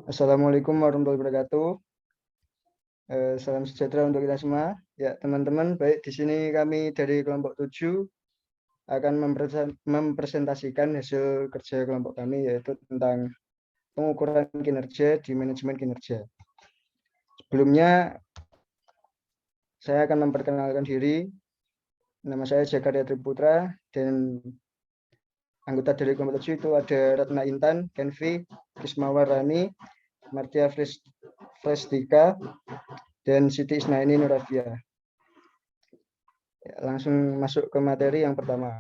Assalamualaikum warahmatullahi wabarakatuh. Salam sejahtera untuk kita semua. Ya, teman-teman, baik di sini kami dari kelompok 7 akan mempresentasikan hasil kerja kelompok kami, yaitu tentang pengukuran kinerja di manajemen kinerja. Sebelumnya, saya akan memperkenalkan diri. Nama saya Jakaria Triputra, dan anggota dari kelompok 7 itu ada Ratna Intan, Kenvi, Kismawarani, Martia Frestika, dan Siti Isnaini Nurafia. Langsung masuk ke materi yang pertama.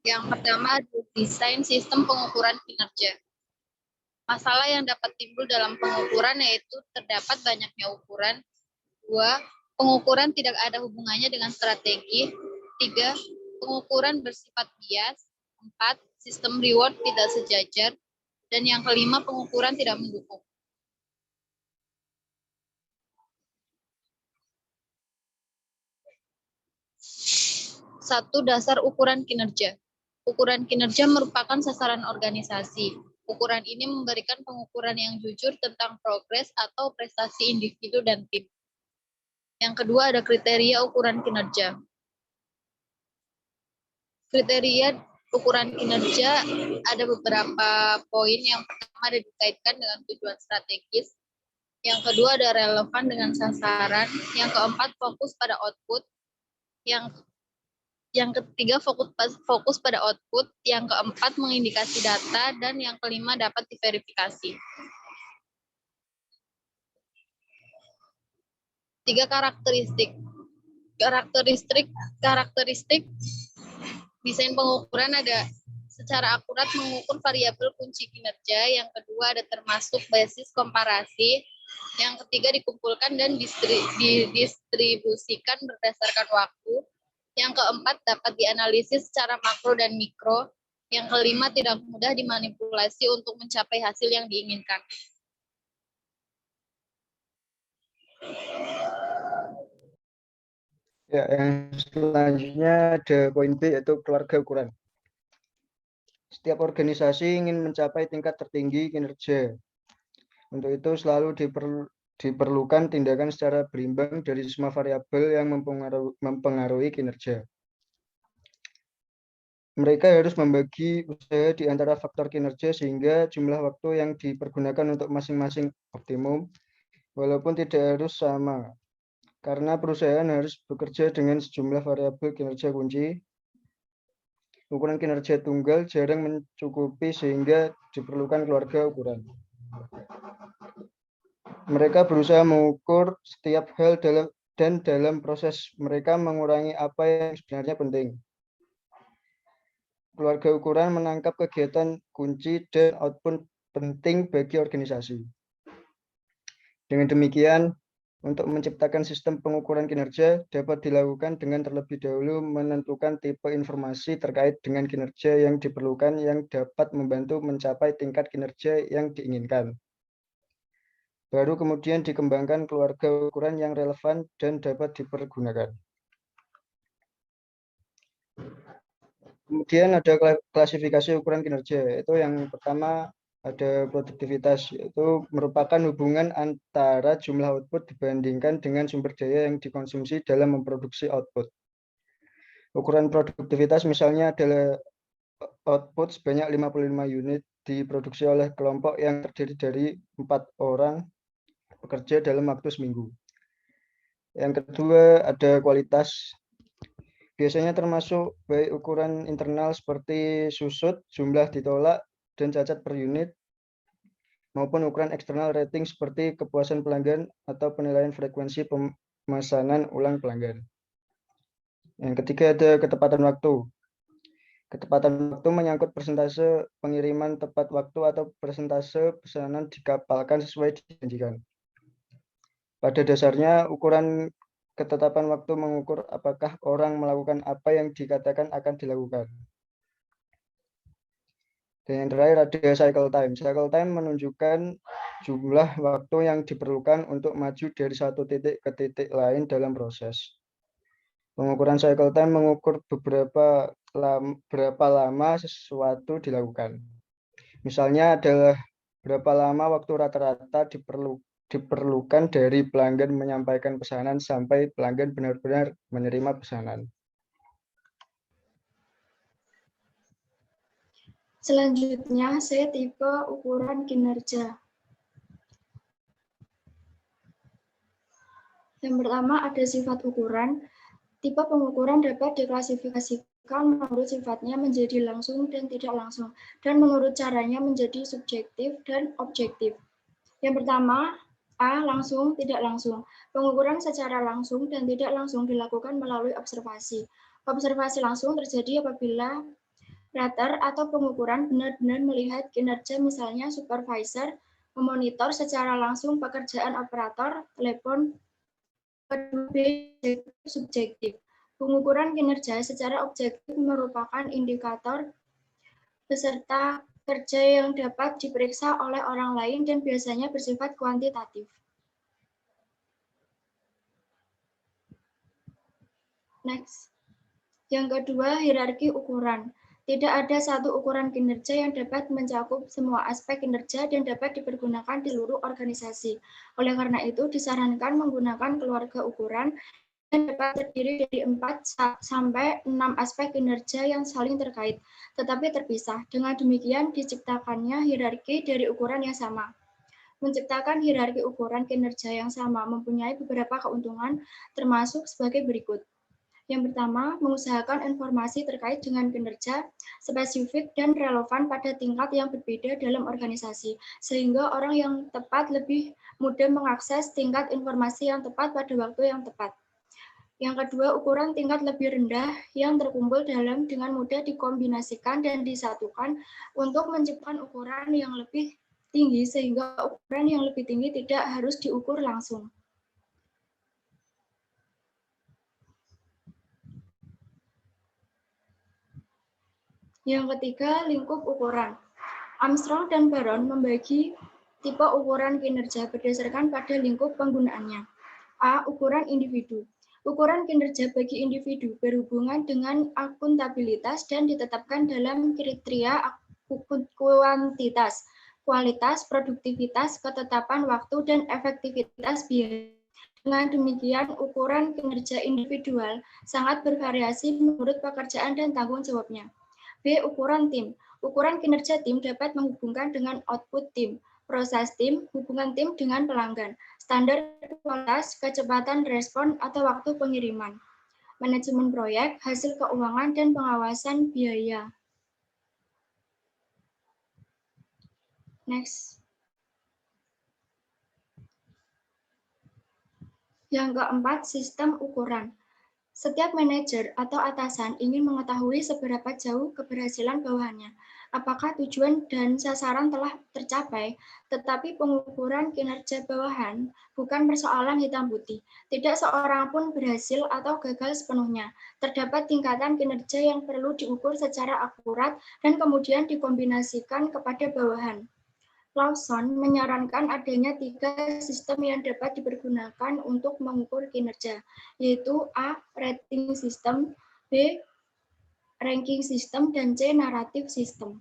Yang pertama, desain sistem pengukuran kinerja. Masalah yang dapat timbul dalam pengukuran yaitu terdapat banyaknya ukuran. 2. Pengukuran tidak ada hubungannya dengan strategi. 3. Pengukuran bersifat bias. 4. Sistem reward tidak sejajar. Dan yang kelima, pengukuran tidak mendukung. Satu, dasar ukuran kinerja. Ukuran kinerja merupakan sasaran organisasi. Ukuran ini memberikan pengukuran yang jujur tentang progres atau prestasi individu dan tim. Yang kedua ada kriteria ukuran kinerja. Kriteria ukuran kinerja ada beberapa poin. Yang pertama ada dikaitkan dengan tujuan strategis. Yang kedua ada relevan dengan sasaran. Yang keempat fokus pada output. Yang ketiga fokus pada output, yang keempat mengindikasi data, dan yang kelima dapat diverifikasi. 3 karakteristik. Karakteristik desain pengukuran ada secara akurat mengukur variabel kunci kinerja, yang kedua ada termasuk basis komparasi, yang ketiga dikumpulkan dan didistribusikan berdasarkan waktu, yang keempat dapat dianalisis secara makro dan mikro, yang kelima tidak mudah dimanipulasi untuk mencapai hasil yang diinginkan. Ya, yang selanjutnya ada poin B, yaitu keluarga ukuran. Setiap organisasi ingin mencapai tingkat tertinggi kinerja. Untuk itu selalu diperlukan tindakan secara berimbang dari semua variabel yang mempengaruhi kinerja. Mereka harus membagi usaha di antara faktor kinerja sehingga jumlah waktu yang dipergunakan untuk masing-masing optimum, walaupun tidak harus sama. Karena perusahaan harus bekerja dengan sejumlah variabel kinerja kunci, ukuran kinerja tunggal jarang mencukupi sehingga diperlukan keluarga ukuran. Mereka berusaha mengukur setiap hal dalam proses mereka mengurangi apa yang sebenarnya penting. Keluarga ukuran menangkap kegiatan kunci dan output penting bagi organisasi. Dengan demikian, untuk menciptakan sistem pengukuran kinerja dapat dilakukan dengan terlebih dahulu menentukan tipe informasi terkait dengan kinerja yang diperlukan yang dapat membantu mencapai tingkat kinerja yang diinginkan. Baru kemudian dikembangkan keluarga ukuran yang relevan dan dapat dipergunakan. Kemudian ada klasifikasi ukuran kinerja, yaitu yang pertama ada produktivitas, yaitu merupakan hubungan antara jumlah output dibandingkan dengan sumber daya yang dikonsumsi dalam memproduksi output. Ukuran produktivitas misalnya adalah output sebanyak 55 unit diproduksi oleh kelompok yang terdiri dari 4 orang bekerja dalam waktu seminggu. Yang kedua ada kualitas. Biasanya termasuk baik ukuran internal seperti susut, jumlah ditolak, dan cacat per unit, maupun ukuran eksternal rating seperti kepuasan pelanggan atau penilaian frekuensi pemesanan ulang pelanggan. Yang ketiga ada ketepatan waktu. Ketepatan waktu menyangkut persentase pengiriman tepat waktu atau persentase pesanan dikapalkan sesuai dijanjikan. Pada dasarnya, ukuran ketetapan waktu mengukur apakah orang melakukan apa yang dikatakan akan dilakukan. Dan yang terakhir ada cycle time. Cycle time menunjukkan jumlah waktu yang diperlukan untuk maju dari satu titik ke titik lain dalam proses. Pengukuran cycle time mengukur berapa lama sesuatu dilakukan. Misalnya adalah berapa lama waktu rata-rata diperlukan dari pelanggan menyampaikan pesanan sampai pelanggan benar-benar menerima pesanan. Selanjutnya, saya tipe ukuran kinerja. Yang pertama ada sifat ukuran. Tipe pengukuran dapat diklasifikasikan menurut sifatnya menjadi langsung dan tidak langsung, dan menurut caranya menjadi subjektif dan objektif. Yang pertama, A. Langsung, tidak langsung. Pengukuran secara langsung dan tidak langsung dilakukan melalui observasi. Observasi langsung terjadi apabila rater atau pengukuran benar-benar melihat kinerja, misalnya supervisor memonitor secara langsung pekerjaan operator telepon. Kedua, subjektif. Pengukuran kinerja secara objektif merupakan indikator peserta kerja yang dapat diperiksa oleh orang lain dan biasanya bersifat kuantitatif. Next. Yang kedua, hierarki ukuran. Tidak ada satu ukuran kinerja yang dapat mencakup semua aspek kinerja dan dapat dipergunakan di seluruh organisasi. Oleh karena itu, disarankan menggunakan keluarga ukuran yang dapat terdiri dari 4 sampai 6 aspek kinerja yang saling terkait, tetapi terpisah. Dengan demikian, diciptakannya hierarki dari ukuran yang sama. Menciptakan hierarki ukuran kinerja yang sama mempunyai beberapa keuntungan, termasuk sebagai berikut. Yang pertama, mengusahakan informasi terkait dengan kinerja spesifik dan relevan pada tingkat yang berbeda dalam organisasi, sehingga orang yang tepat lebih mudah mengakses tingkat informasi yang tepat pada waktu yang tepat. Yang kedua, ukuran tingkat lebih rendah yang terkumpul dengan mudah dikombinasikan dan disatukan untuk menciptakan ukuran yang lebih tinggi, sehingga ukuran yang lebih tinggi tidak harus diukur langsung. Yang ketiga, lingkup ukuran. Armstrong dan Baron membagi tipe ukuran kinerja berdasarkan pada lingkup penggunaannya. A. Ukuran individu. Ukuran kinerja bagi individu berhubungan dengan akuntabilitas dan ditetapkan dalam kriteria kuantitas, kualitas, produktivitas, ketetapan waktu, dan efektivitas biaya. Dengan demikian, ukuran kinerja individual sangat bervariasi menurut pekerjaan dan tanggung jawabnya. B. Ukuran tim. Ukuran kinerja tim dapat menghubungkan dengan output tim, proses tim, hubungan tim dengan pelanggan, standar kualitas, kecepatan respon, atau waktu pengiriman, manajemen proyek, hasil keuangan, dan pengawasan biaya. Next. Yang keempat, sistem ukuran. Setiap manajer atau atasan ingin mengetahui seberapa jauh keberhasilan bawahannya, apakah tujuan dan sasaran telah tercapai, tetapi pengukuran kinerja bawahan bukan persoalan hitam putih. Tidak seorang pun berhasil atau gagal sepenuhnya. Terdapat tingkatan kinerja yang perlu diukur secara akurat dan kemudian dikombinasikan kepada bawahan. Lawson menyarankan adanya 3 sistem yang dapat dipergunakan untuk mengukur kinerja, yaitu A. Rating system, B. Ranking system, dan C. Narrative system.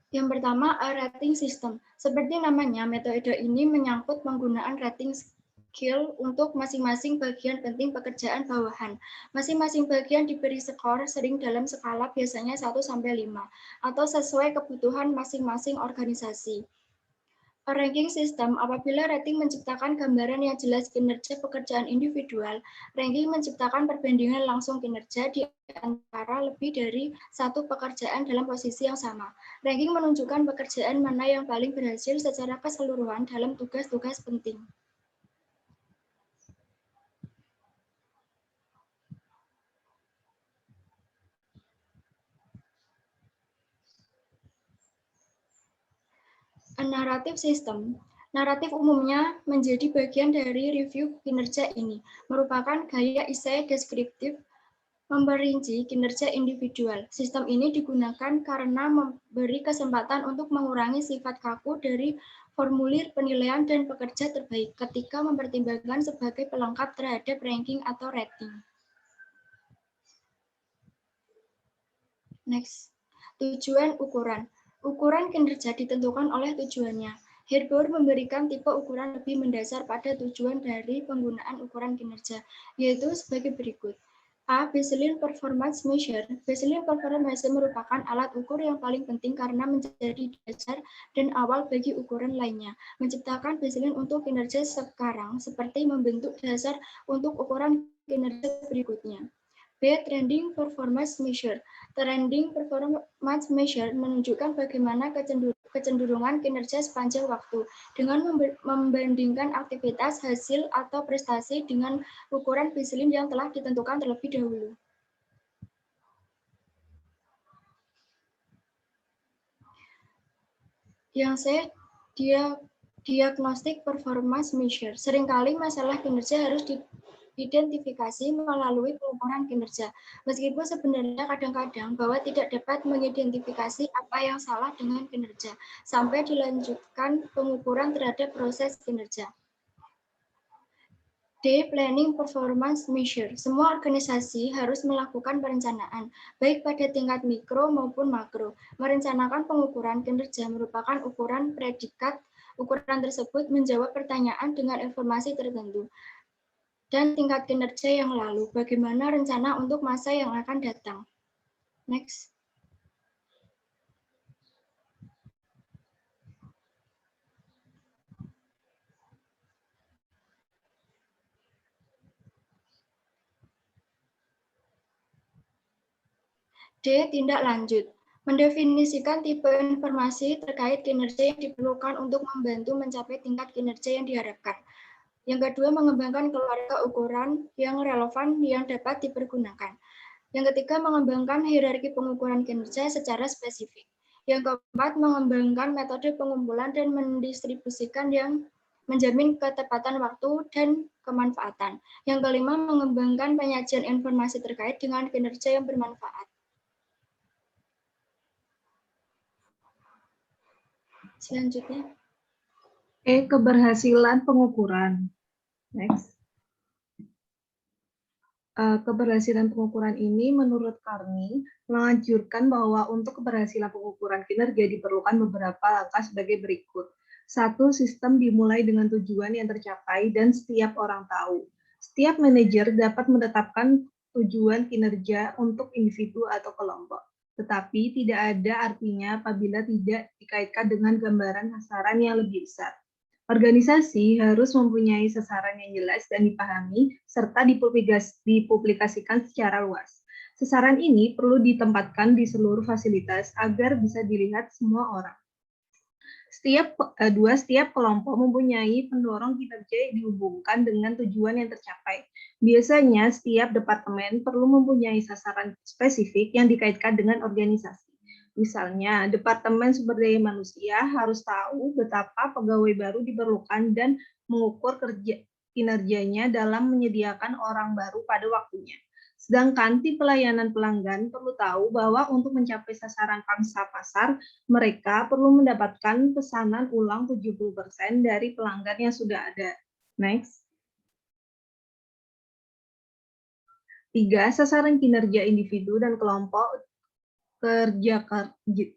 Yang pertama, A rating system. Seperti namanya, metode ini menyangkut penggunaan rating skill untuk masing-masing bagian penting pekerjaan bawahan. Masing-masing bagian diberi skor sering dalam skala biasanya 1-5 atau sesuai kebutuhan masing-masing organisasi. Ranking system, apabila rating menciptakan gambaran yang jelas kinerja pekerjaan individual, ranking menciptakan perbandingan langsung kinerja di antara lebih dari satu pekerjaan dalam posisi yang sama. Ranking menunjukkan pekerjaan mana yang paling berhasil secara keseluruhan dalam tugas-tugas penting. Narrative system. Naratif umumnya menjadi bagian dari review kinerja ini, merupakan gaya esai deskriptif Memperinci kinerja individual. Sistem ini digunakan karena memberi kesempatan untuk mengurangi sifat kaku dari formulir penilaian dan pekerja terbaik ketika mempertimbangkan sebagai pelengkap terhadap ranking atau rating. Next. Tujuan ukuran. Ukuran kinerja ditentukan oleh tujuannya. Harbour memberikan tipe ukuran lebih mendasar pada tujuan dari penggunaan ukuran kinerja, yaitu sebagai berikut. A. Baseline Performance Measure. Baseline Performance Measure merupakan alat ukur yang paling penting karena menjadi dasar dan awal bagi ukuran lainnya. Menciptakan baseline untuk kinerja sekarang seperti membentuk dasar untuk ukuran kinerja berikutnya. B. Trending Performance Measure. Trending Performance Measure menunjukkan bagaimana kecenderungan kinerja sepanjang waktu dengan membandingkan aktivitas, hasil, atau prestasi dengan ukuran baseline yang telah ditentukan terlebih dahulu. Yang C. Diagnostic Performance Measure. Seringkali masalah kinerja harus diidentifikasi melalui pengukuran kinerja. Meskipun sebenarnya kadang-kadang bahwa tidak dapat mengidentifikasi apa yang salah dengan kinerja, sampai dilanjutkan pengukuran terhadap proses kinerja. D. Planning Performance Measure. Semua organisasi harus melakukan perencanaan, baik pada tingkat mikro maupun makro. Merencanakan pengukuran kinerja merupakan ukuran predikat. Ukuran tersebut menjawab pertanyaan dengan informasi tertentu dan tingkat kinerja yang lalu. Bagaimana rencana untuk masa yang akan datang? Next. D. Tindak lanjut. Mendefinisikan tipe informasi terkait kinerja yang diperlukan untuk membantu mencapai tingkat kinerja yang diharapkan. Yang kedua, mengembangkan keluarga ukuran yang relevan yang dapat dipergunakan. Yang ketiga, mengembangkan hierarki pengukuran kinerja secara spesifik. Yang keempat, mengembangkan metode pengumpulan dan mendistribusikan yang menjamin ketepatan waktu dan kemanfaatan. Yang kelima, mengembangkan penyajian informasi terkait dengan kinerja yang bermanfaat. Selanjutnya. E. Keberhasilan pengukuran. Next. Keberhasilan pengukuran ini menurut Carney menganjurkan bahwa untuk keberhasilan pengukuran kinerja diperlukan beberapa langkah sebagai berikut. 1. Sistem dimulai dengan tujuan yang tercapai dan setiap orang tahu. Setiap manajer dapat menetapkan tujuan kinerja untuk individu atau kelompok. Tetapi tidak ada artinya apabila tidak dikaitkan dengan gambaran sasaran yang lebih besar. Organisasi harus mempunyai sasaran yang jelas dan dipahami, serta dipublikasikan secara luas. Sasaran ini perlu ditempatkan di seluruh fasilitas agar bisa dilihat semua orang. Setiap kelompok mempunyai pendorong kinerja yang dihubungkan dengan tujuan yang tercapai. Biasanya, setiap departemen perlu mempunyai sasaran spesifik yang dikaitkan dengan organisasi. Misalnya, Departemen Sumber Daya Manusia harus tahu betapa pegawai baru diperlukan dan mengukur kinerjanya dalam menyediakan orang baru pada waktunya. Sedangkan tim pelayanan pelanggan perlu tahu bahwa untuk mencapai sasaran pangsa pasar, mereka perlu mendapatkan pesanan ulang 70% dari pelanggan yang sudah ada. Next. 3. Sasaran kinerja individu dan kelompok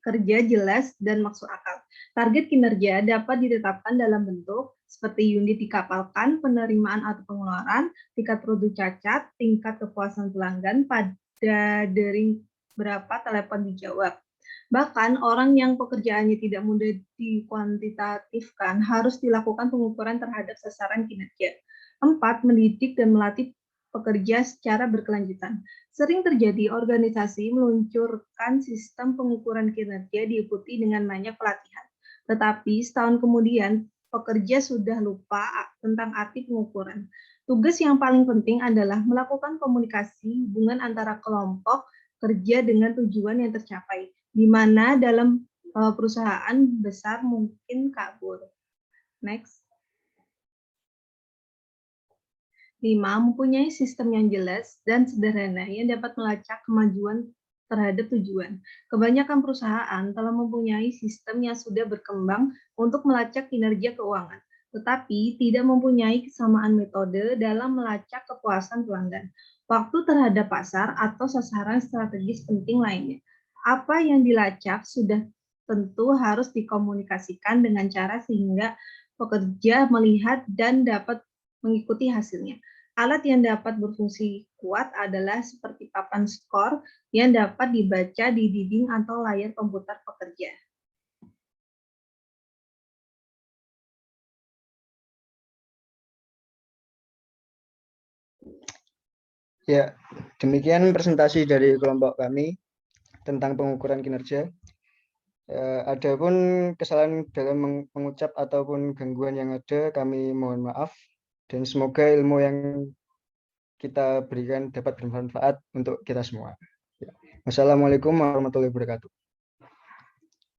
kerja jelas dan masuk akal. Target kinerja dapat ditetapkan dalam bentuk seperti unit dikapalkan, penerimaan atau pengeluaran, tingkat produk cacat, tingkat kepuasan pelanggan pada dering berapa telepon dijawab. Bahkan orang yang pekerjaannya tidak mudah dikuantitatifkan harus dilakukan pengukuran terhadap sasaran kinerja. 4. Mendidik dan melatih pekerja secara berkelanjutan. Sering terjadi organisasi meluncurkan sistem pengukuran kinerja diikuti dengan banyak pelatihan. Tetapi setahun kemudian, pekerja sudah lupa tentang arti pengukuran. Tugas yang paling penting adalah melakukan komunikasi hubungan antara kelompok kerja dengan tujuan yang tercapai, di mana dalam perusahaan besar mungkin kabur. Next. 5. Mempunyai sistem yang jelas dan sederhana yang dapat melacak kemajuan terhadap tujuan. Kebanyakan perusahaan telah mempunyai sistem yang sudah berkembang untuk melacak kinerja keuangan, tetapi tidak mempunyai kesamaan metode dalam melacak kepuasan pelanggan, waktu terhadap pasar, atau sasaran strategis penting lainnya. Apa yang dilacak sudah tentu harus dikomunikasikan dengan cara sehingga pekerja melihat dan dapat mengikuti hasilnya. Alat yang dapat berfungsi kuat adalah seperti papan skor yang dapat dibaca di dinding atau layar komputer pekerja. Ya, demikian presentasi dari kelompok kami tentang pengukuran kinerja. Adapun kesalahan dalam mengucap ataupun gangguan yang ada, kami mohon maaf dan semoga ilmu yang kita berikan dapat bermanfaat untuk kita semua. Wassalamualaikum warahmatullahi wabarakatuh.